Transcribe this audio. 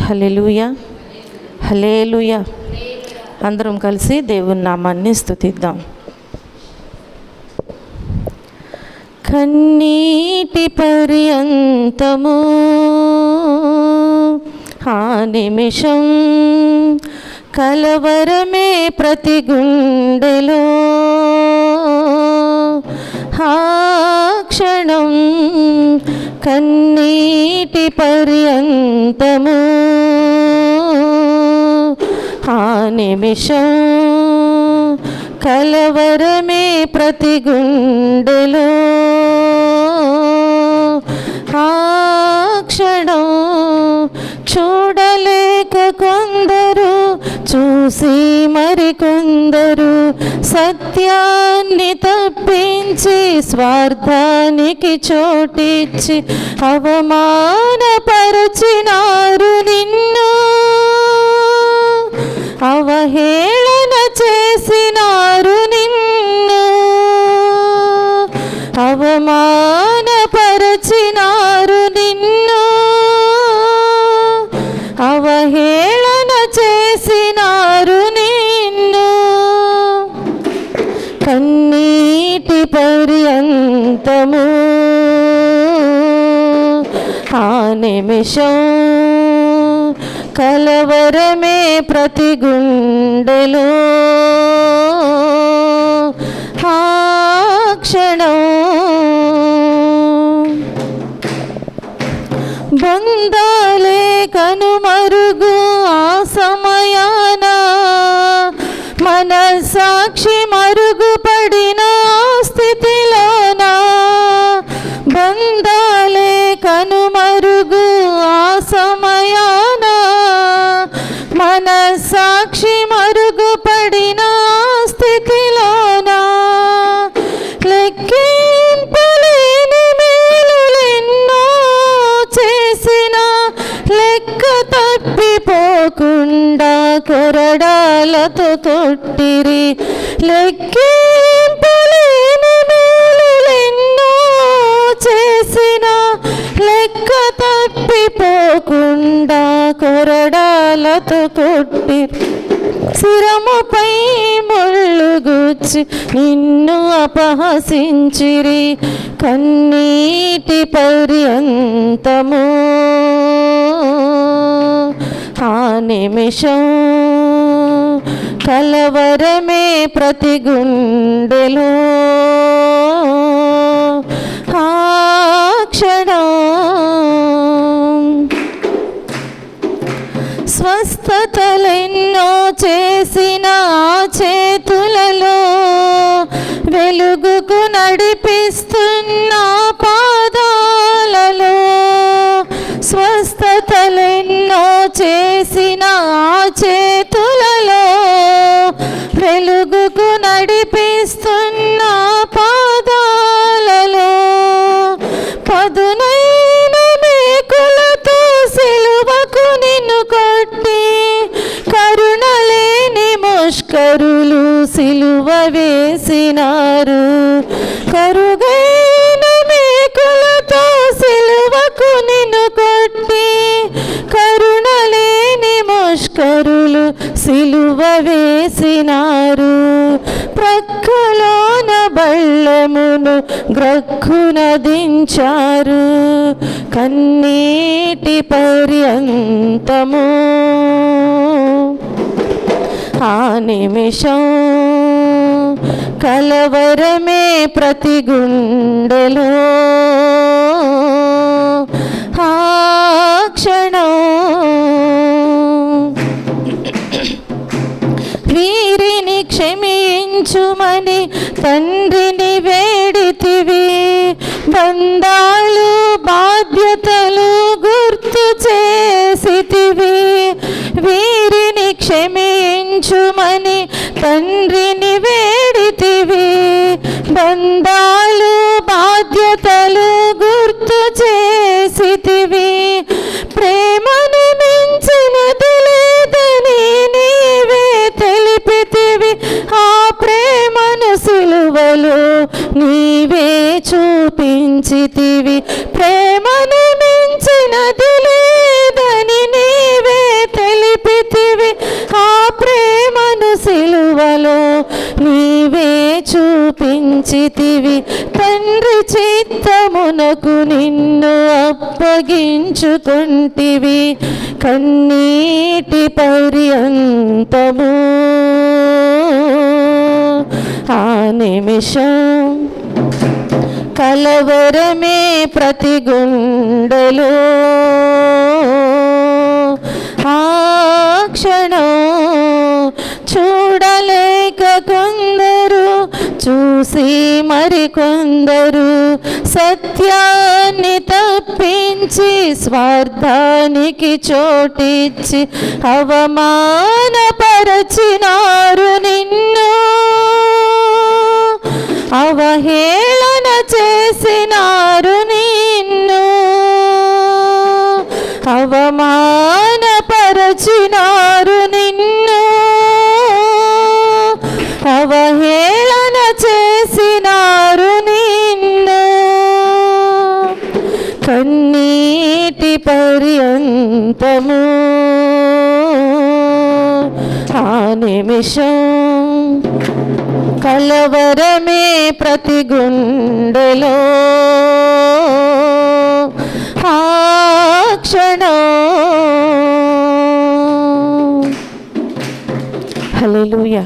హల్లెలూయా, హల్లెలూయా. అందరం కలిసి దేవుని నామాన్ని స్తుతిద్దాం. కన్నీటి పర్యంతము ఆ నిమిషం కలవరమే ప్రతి గుండెలో, ఆ క్షణం కన్నీటి పర్యంతము ఆ నిమిషం కలవరమే ప్రతి గుండెలో, ఆ క్షణం చూడలేక కొందరు, చూసి మరికొందరు సత్యాన్ని తప్పించి స్వార్థానికి చోటిచ్చి అవమానపరచినారు నిన్ను, అవహేళన చేసినారు నిన్ను, అవమానపరచినారు నిన్ను, అవహేళన చేసినారు నిన్ను. కన్నీటి పర్యంతము ఆ నిమిషం కలవరమే ప్రతి గుండెలో, ఆ క్షణం బంధాలే కనుమరుగు ఆ సమయాన, మనస్సాక్షి మరుగుపడిన స్థితిలోన, బంధాలే కనుమరుగు ఆ సమయాన, మనస్సాక్షి మరుగుపడిన స్థితిలోన, లెక్కింపలేని మేలులెన్నో చేసిన లెక్క తప్పిపోకుండా కొరడాలతో కొట్టిరి, లెక్కింపలేని మేలులెన్నో చేసిన లెక్క తప్పిపోకుండా కొరడాలతో కొట్టిరి, శిరముపై ముళ్ళు గుచ్చి నిన్ను అపహసించిరి. కన్నీటి పర్యంతము ఆ నిమిషం కలవరమే ప్రతి గుండెలో, ఆ క్షణం స్వస్థతలెన్నో చేసిన చేతులలో, వెలుగుకు నడిపిస్తున్న పాదాలలో, స్వస్థతలెన్నో చేసిన చేతులలో, వెలుగుకు నడిపిస్తున్న పాదాలలో, పదునైన మేకులతో సిలువకు నిన్ను కొట్టి కరుణలేని ముష్కరులు సిలువ వేసినారు, కరుగైన మేకులతో సిలువకు నిన్ను కొట్టి కరుణలేని ముష్కరులు సిలువ వేసినారు, ప్రక్కలోన బళ్ళెమును గ్రక్కున దించారు. కన్నీటి పర్యంతము ఆ నిమిషం కలవరమే ప్రతి గుండెలో, ఆ క్షణం వీరిని క్షమించుమని తండ్రిని వేడితివి, బంధాలు బాధ్యతలు గుర్తు చేసితివి, వీరిని క్షమించుమని తండ్రిని వేడితివి, బంధాలు బాధ్యతలు గుర్తు చేసితివి, ప్రేమను మించినది లేదని నీవే తెలిపితివి, ఆ ప్రేమను సిలువలో నీవే చూపించితివి, ప్రేమను మించినది లేదని నీవే చూపించితివి. తండ్రి చిత్తమునకు నిన్ను అప్పగించుకుంటివి. కన్నీటి పర్యంతము ఆ నిమిషం కలవరమే ప్రతి గుండెలో. ఆ క్షణం చూడలేక కొందరు, చూసి మరికొందరు సత్యాన్ని తప్పించి స్వార్థానికి చోటిచ్చి అవమానపరచినారు నిన్ను. అవహేళన చేసినారు నిన్ను. అవమానపరచినారు నిన్ను. అవహేళన చేసినారు నిన్ను. కన్నీటి పర్యంతము ఆ నిమిషం కలవరమే ప్రతి గుండెలో. ఆ క్షణం. హల్లెలూయా.